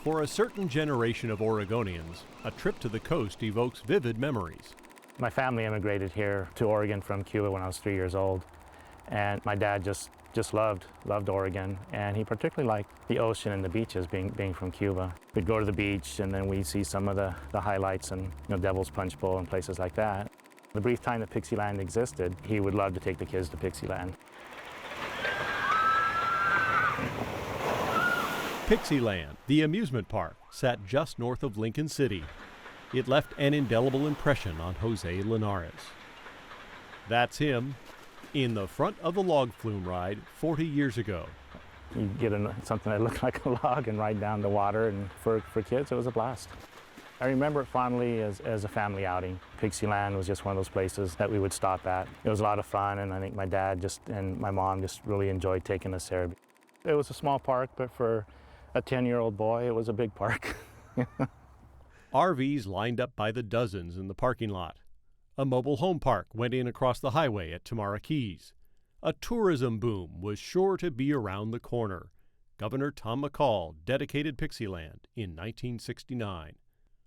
For a certain generation of Oregonians, a trip to the coast evokes vivid memories. My family immigrated here to Oregon from Cuba when I was 3 years old, and my dad just loved Oregon, and he particularly liked the ocean and the beaches, being from Cuba. We'd go to the beach, and then we'd see some of the highlights and Devil's Punch Bowl and places like that. The brief time that Pixieland existed, he would love to take the kids to Pixieland. Pixieland, the amusement park, sat just north of Lincoln City. It left an indelible impression on Jose Linares. That's him, in the front of the log flume ride 40 years ago. You get something that looked like a log and ride down the water, and for kids, it was a blast. I remember it fondly as a family outing. Pixieland was just one of those places that we would stop at. It was a lot of fun, and I think my dad and my mom just really enjoyed taking us there. It was a small park, but for a 10-year-old boy, it was a big park. RVs lined up by the dozens in the parking lot. A mobile home park went in across the highway at Tamara Keys. A tourism boom was sure to be around the corner. Governor Tom McCall dedicated Pixieland in 1969.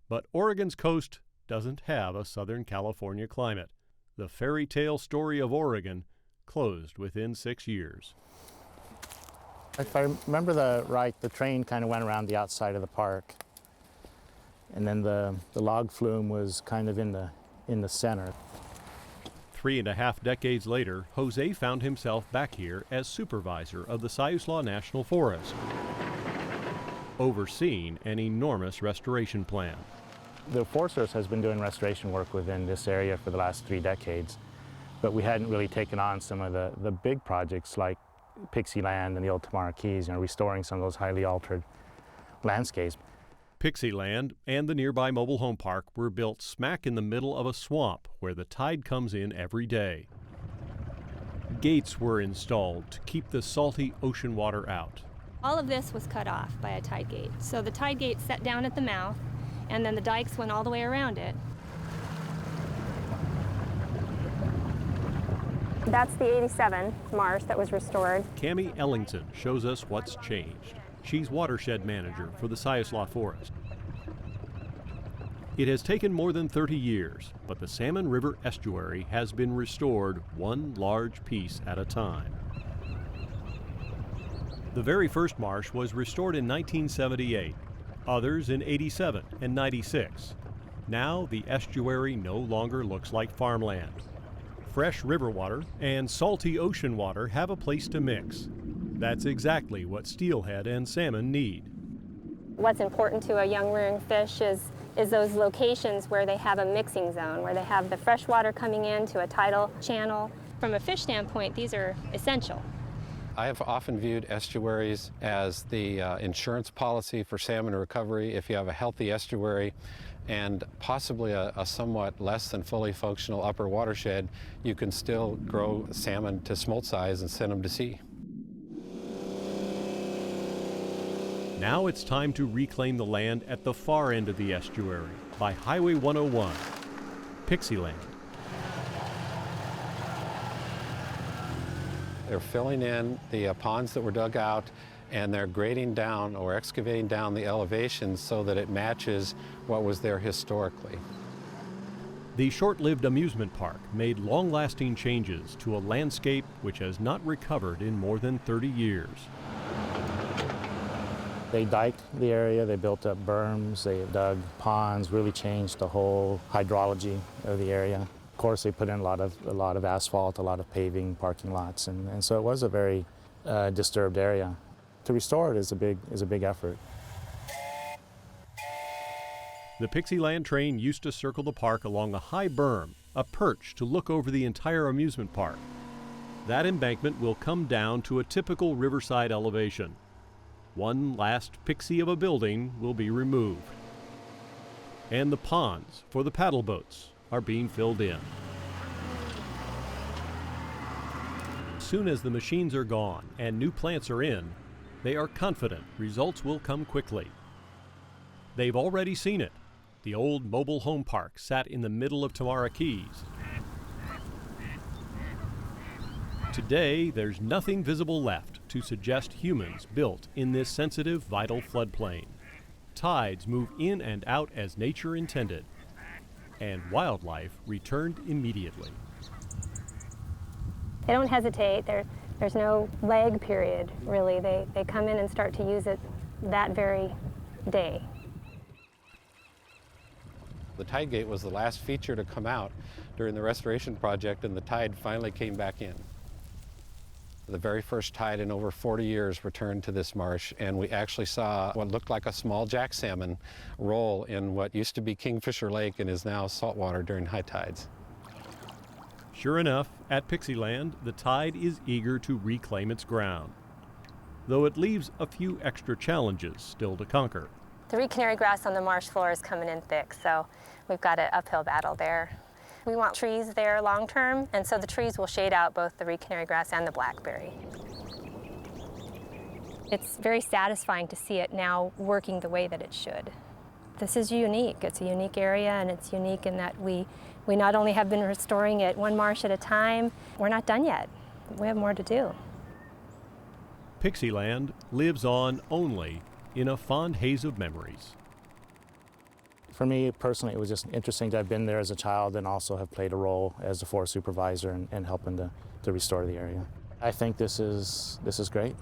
But Oregon's coast doesn't have a Southern California climate. The fairy tale story of Oregon closed within 6 years. If I remember right, the train kind of went around the outside of the park, and then the log flume was kind of in the center. 3.5 decades later, Jose found himself back here as supervisor of the Siuslaw National Forest, overseeing an enormous restoration plan. The Forest Service has been doing restoration work within this area for the last 3 decades, but we hadn't really taken on some of the big projects like Pixieland and the old Tamara Keys, restoring some of those highly altered landscapes. Pixieland and the nearby mobile home park were built smack in the middle of a swamp where the tide comes in every day. Gates were installed to keep the salty ocean water out. All of this was cut off by a tide gate. So the tide gate set down at the mouth, and then the dikes went all the way around it. That's the 87 marsh that was restored. Cammie Ellington shows us what's changed. She's watershed manager for the Siuslaw Forest. It has taken more than 30 years, but the Salmon River estuary has been restored one large piece at a time. The very first marsh was restored in 1978, others in 87 and 96. Now the estuary no longer looks like farmland. Fresh river water and salty ocean water have a place to mix. That's exactly what steelhead and salmon need. What's important to a young rearing fish is those locations where they have a mixing zone, where they have the fresh water coming into a tidal channel. From a fish standpoint, these are essential. I have often viewed estuaries as the insurance policy for salmon recovery. If you have a healthy estuary and possibly a somewhat less than fully functional upper watershed, you can still grow salmon to smolt size and send them to sea. Now it's time to reclaim the land at the far end of the estuary by Highway 101, Pixieland. They're filling in the ponds that were dug out, and they're grading down or excavating down the elevations so that it matches what was there historically. The short-lived amusement park made long-lasting changes to a landscape which has not recovered in more than 30 years. They diked the area, they built up berms, they dug ponds, really changed the whole hydrology of the area. Of course, they put in a lot of asphalt, a lot of paving, parking lots, and so it was a very disturbed area. To restore it is a big effort. The Pixieland train used to circle the park along a high berm, a perch to look over the entire amusement park. That embankment will come down to a typical riverside elevation. One last pixie of a building will be removed. And the ponds for the paddle boats are being filled in. Soon as the machines are gone and new plants are in, they are confident results will come quickly. They've already seen it. The old mobile home park sat in the middle of Tamara Keys. Today, there's nothing visible left to suggest humans built in this sensitive, vital floodplain. tides move in and out as nature intended, and wildlife returned immediately. They don't hesitate. There's no lag period, really. They come in and start to use it that very day. The tide gate was the last feature to come out during the restoration project, and the tide finally came back in. The very first tide in over 40 years returned to this marsh, and we actually saw what looked like a small jack salmon roll in what used to be Kingfisher Lake and is now saltwater during high tides. Sure enough, at Pixieland, the tide is eager to reclaim its ground, though it leaves a few extra challenges still to conquer. The reed canary grass on the marsh floor is coming in thick, so we've got an uphill battle there. We want trees there long term, and so the trees will shade out both the reed canary grass and the blackberry. It's very satisfying to see it now working the way that it should. This is unique. It's a unique area, and it's unique in that we not only have been restoring it one marsh at a time, we're not done yet. We have more to do. Pixieland lives on only in a fond haze of memories. For me personally, it was just interesting to have been there as a child and also have played a role as a forest supervisor and helping to restore the area. I think this is great.